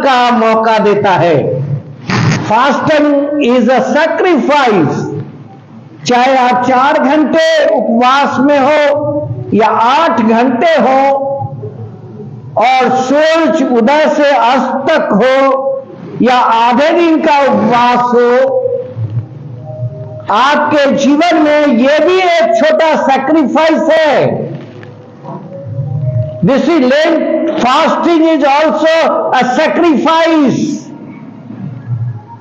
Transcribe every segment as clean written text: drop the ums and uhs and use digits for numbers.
का मौका देता है। Fasting is a sacrifice. चाहे आप 4 घंटे उपवास में हो या 8 घंटे हो और सूरज उदय से अस्त तक हो या आधे दिन का उपवास हो, आपके जीवन में यह भी एक छोटा सैक्रिफाइस है। This is lent fasting is also a sacrifice.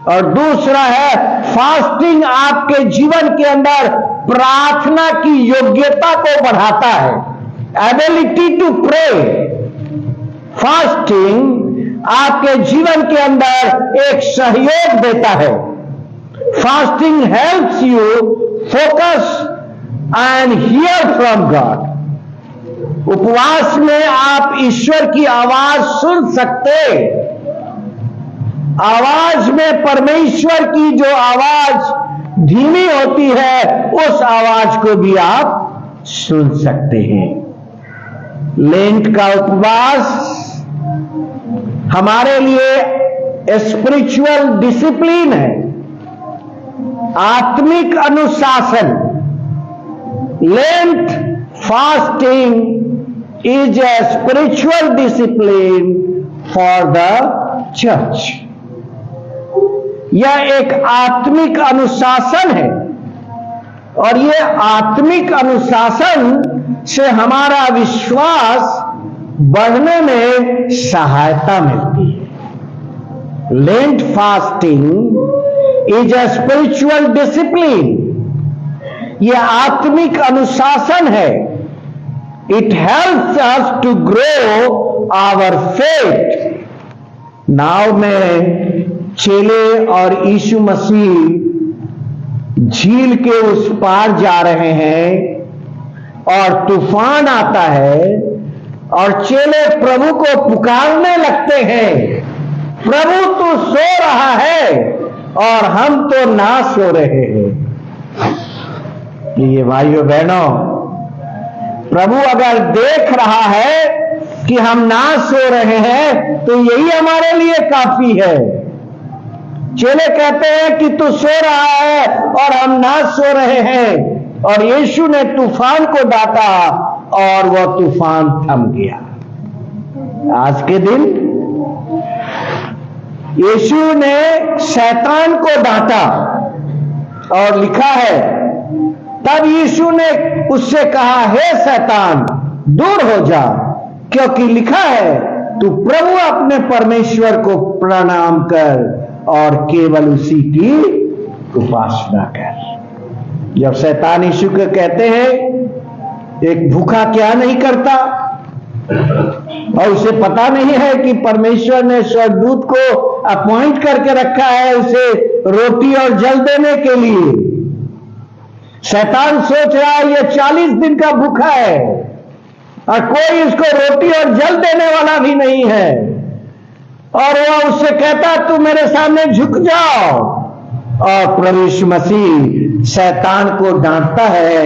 और दूसरा है, फास्टिंग आपके जीवन के अंदर प्रार्थना की योग्यता को बढ़ाता है, एबिलिटी टू प्रे। फास्टिंग आपके जीवन के अंदर एक सहयोग देता है। Fasting helps you focus and here from God. उपवास में आप ईश्वर की आवाज सुन सकते। आवाज में परमेश्वर की जो आवाज धीमी होती है, उस आवाज को भी आप सुन सकते हैं। लेंट का उपवास हमारे लिए स्पिरिचुअल डिसिप्लिन है, आत्मिक अनुशासन। Lent fasting is a spiritual discipline for the church। यह एक आत्मिक अनुशासन है और यह आत्मिक अनुशासन से हमारा विश्वास बढ़ने में सहायता मिलती है। Lent fasting is a spiritual discipline। यह आत्मिक अनुशासन है। It helps us to grow our faith। नाव में चेले और यीशु मसीह झील के उस पार जा रहे हैं और तूफान आता है और चेले प्रभु को पुकारने लगते हैं, प्रभु तू सो रहा है और हम तो ना सो रहे हैं। ये भाइयों बहनों, प्रभु अगर देख रहा है कि हम ना सो रहे हैं तो यही हमारे लिए काफी है। चेले कहते हैं कि तू सो रहा है और हम ना सो रहे हैं, और यीशु ने तूफान को डांटा और वह तूफान थम गया। आज के दिन यीशु ने शैतान को डांटा और लिखा है, तब यीशु ने उससे कहा, हे शैतान दूर हो जा, क्योंकि लिखा है तू प्रभु अपने परमेश्वर को प्रणाम कर और केवल उसी की उपासना कर। जब शैतान यीशु को कहते हैं, एक भूखा क्या नहीं करता, और उसे पता नहीं है कि परमेश्वर ने स्वर्गदूत को अपॉइंट करके रखा है उसे रोटी और जल देने के लिए। शैतान सोच रहा है ये 40 दिन का भूखा है और कोई इसको रोटी और जल देने वाला भी नहीं है, और वह उससे कहता तू मेरे सामने झुक जाओ। और प्रभु यीशु मसीह शैतान को डांटता है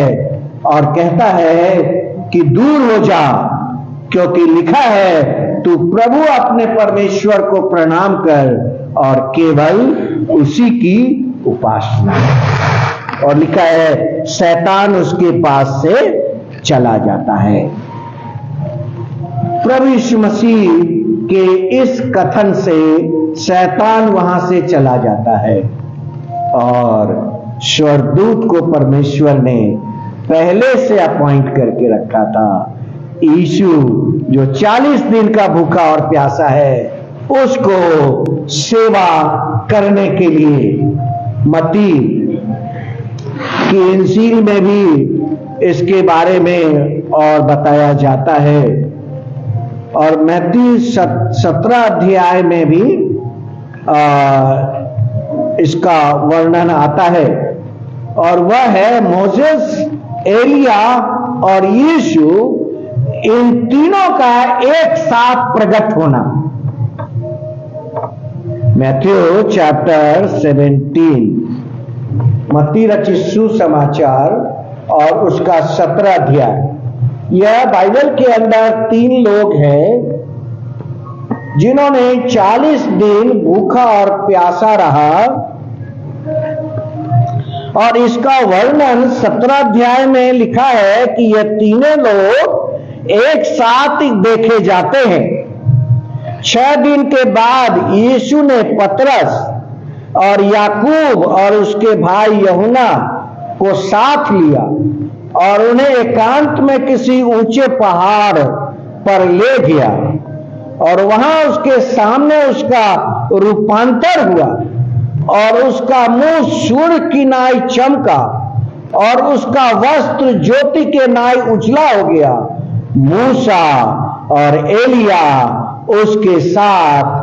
और कहता है कि दूर हो जा, क्योंकि लिखा है तू प्रभु अपने परमेश्वर को प्रणाम कर और केवल उसी की उपासना। और लिखा है शैतान उसके पास से चला जाता है। प्रभु यीशु मसीह के इस कथन से शैतान वहां से चला जाता है और स्वर्गदूत को परमेश्वर ने पहले से अपॉइंट करके रखा था। यीशु जो 40 दिन का भूखा और प्यासा है, उसको सेवा करने के लिए मत्ती की इंजील में भी इसके बारे में और बताया जाता है, और मत्ती 17 अध्याय में भी इसका वर्णन आता है, और वह है मोसेस, एलिया और यीशु, इन तीनों का एक साथ प्रकट होना। मैथ्यू चैप्टर 17, मत्ती रचित सुसमाचार और उसका 17 अध्याय। यह बाइबल के अंदर 3 लोग हैं जिन्होंने 40 दिन भूखा और प्यासा रहा। और इसका वर्णन 17 अध्याय में लिखा है कि ये तीनों लोग एक साथ देखे जाते हैं। 6 दिन के बाद यीशु ने पतरस और याकूब और उसके भाई यूहन्ना को साथ लिया और उन्हें एकांत में किसी ऊंचे पहाड़ पर ले गया और वहां उसके सामने उसका रूपांतर हुआ और उसका मुंह सूर्य की नाई चमका और उसका वस्त्र ज्योति के नाई उजला हो गया। मूसा और एलिया उसके साथ